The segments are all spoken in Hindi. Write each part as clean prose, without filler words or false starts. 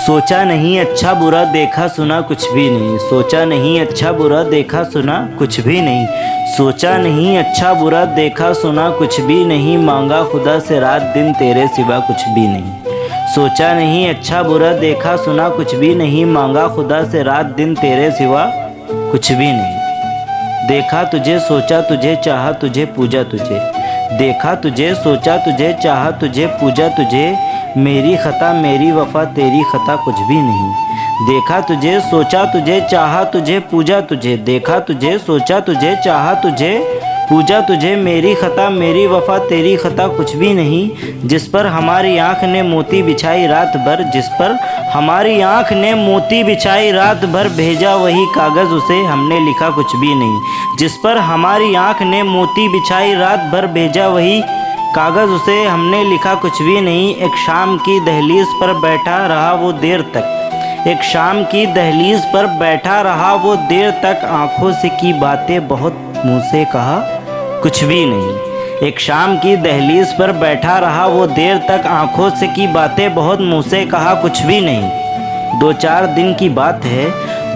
सोचा नहीं अच्छा बुरा देखा सुना कुछ भी नहीं, सोचा नहीं अच्छा बुरा देखा सुना कुछ भी नहीं, सोचा नहीं अच्छा बुरा देखा सुना कुछ भी नहीं, मांगा खुदा से रात दिन तेरे सिवा कुछ भी नहीं। सोचा नहीं अच्छा बुरा देखा सुना कुछ भी नहीं, मांगा खुदा से रात दिन तेरे सिवा कुछ भी नहीं। देखा तुझे सोचा तुझे चाहा तुझे पूजा तुझे, देखा तुझे सोचा तुझे चाहा तुझे पूजा तुझे, मेरी खता मेरी वफ़ा तेरी खता कुछ भी नहीं। देखा तुझे सोचा तुझे चाहा तुझे पूजा तुझे, देखा तुझे सोचा तुझे चाहा तुझे पूजा तुझे, मेरी खता मेरी वफ़ा तेरी खता कुछ भी नहीं। जिस पर हमारी आँख ने मोती बिछाई रात भर, जिस पर हमारी आँख ने मोती बिछाई रात भर, भेजा वही कागज़ उसे हमने लिखा कुछ भी नहीं। जिस पर हमारी आँख ने मोती बिछाई रात भर, भेजा वही कागज़ उसे हमने लिखा कुछ भी नहीं। एक शाम की दहलीज पर बैठा रहा वो देर तक, एक शाम की दहलीज पर बैठा रहा वो देर तक, आँखों से की बातें बहुत मुँह से कहा कुछ भी नहीं। एक शाम की दहलीज पर बैठा रहा वो देर तक, आँखों से की बातें बहुत मुँह से कहा कुछ भी नहीं। 2-4 दिन की बात है,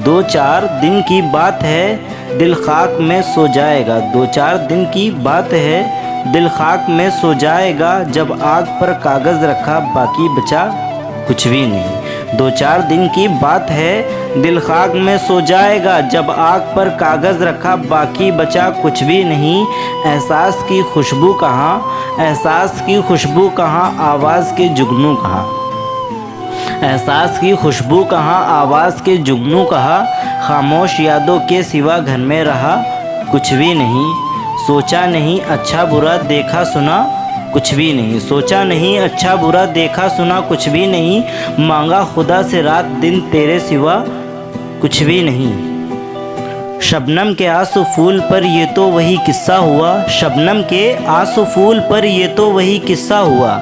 2-4 दिन की बात है, दिल खाक में सो जाएगा। 2-4 दिन की बात है, दिल खाक में सो जाएगा, जब आग पर कागज़ रखा बाकी बचा कुछ भी नहीं। 2-4 दिन की बात है, दिल खाक में सो जाएगा, जब आग पर कागज़ रखा बाकी बचा कुछ भी नहीं। एहसास की खुशबू कहाँ, एहसास की खुशबू कहाँ, आवाज़ के जुगनू कहाँ, एहसास की खुशबू कहाँ, आवाज़ के जुगनू कहाँ, खामोश यादों के सिवा घर में रहा कुछ भी नहीं। सोचा नहीं अच्छा बुरा देखा सुना कुछ भी नहीं, सोचा नहीं अच्छा बुरा देखा सुना कुछ भी नहीं, मांगा खुदा से रात दिन तेरे सिवा कुछ भी नहीं। शबनम के आंसू फूल पर ये तो वही किस्सा हुआ, शबनम के आंसू फूल पर ये तो वही किस्सा हुआ,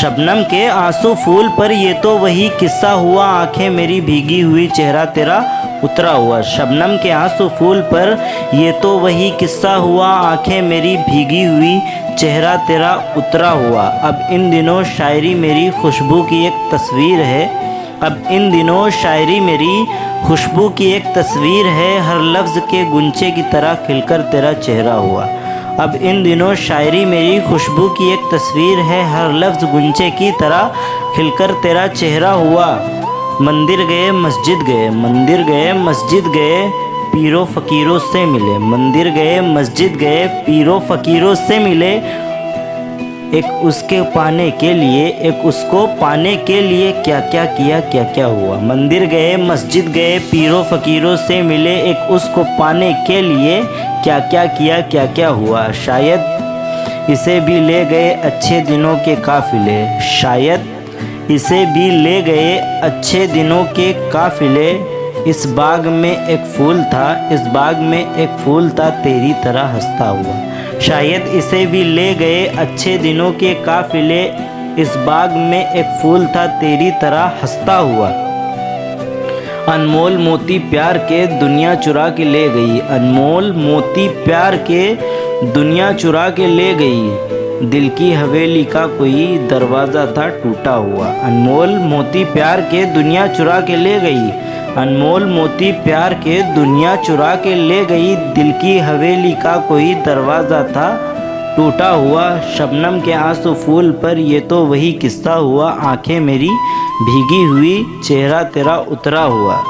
शबनम के आंसू फूल पर ये तो वही किस्सा हुआ, आंखें मेरी भीगी हुई चेहरा तेरा उतरा हुआ। शबनम के आंसू फूल पर ये तो वही किस्सा हुआ, आंखें मेरी भीगी हुई चेहरा तेरा उतरा हुआ। अब इन दिनों शायरी मेरी खुशबू की एक तस्वीर है, अब इन दिनों शायरी मेरी खुशबू की एक तस्वीर है, हर लफ्ज़ के गुंचे की तरह खिलकर तेरा चेहरा हुआ। अब इन दिनों शायरी मेरी खुशबू की एक तस्वीर है, हर लफ्ज़ गुंचे की तरह खिलकर तेरा चेहरा हुआ। मंदिर गए मस्जिद गए, मंदिर गए मस्जिद गए, पीरों फ़कीरों से मिले, मंदिर गए मस्जिद गए, पीरों फ़कीरों से मिले, एक उसके पाने के लिए, एक उसको पाने के लिए क्या क्या किया क्या क्या हुआ। मंदिर गए मस्जिद गए, पीरों फ़कीरों से मिले, एक उसको पाने के लिए क्या क्या किया क्या क्या हुआ। शायद इसे भी ले गए अच्छे दिनों के काफ़िले, शायद इसे भी ले गए अच्छे दिनों के काफ़िले, इस बाग में एक फूल था, इस बाग में एक फूल था तेरी तरह हंसता हुआ। शायद इसे भी ले गए अच्छे दिनों के काफ़िले, इस बाग में एक फूल था तेरी तरह हंसता हुआ। अनमोल मोती प्यार के दुनिया चुरा के ले गई, अनमोल मोती प्यार के दुनिया चुरा के ले गई, दिल की हवेली का कोई दरवाज़ा था टूटा हुआ। अनमोल मोती प्यार के दुनिया चुरा के ले गई, अनमोल मोती प्यार के दुनिया चुरा के ले गई, दिल की हवेली का कोई दरवाज़ा था टूटा हुआ। शबनम के आंसू फूल पर ये तो वही किस्सा हुआ, आंखें मेरी भीगी हुई चेहरा तेरा उतरा हुआ।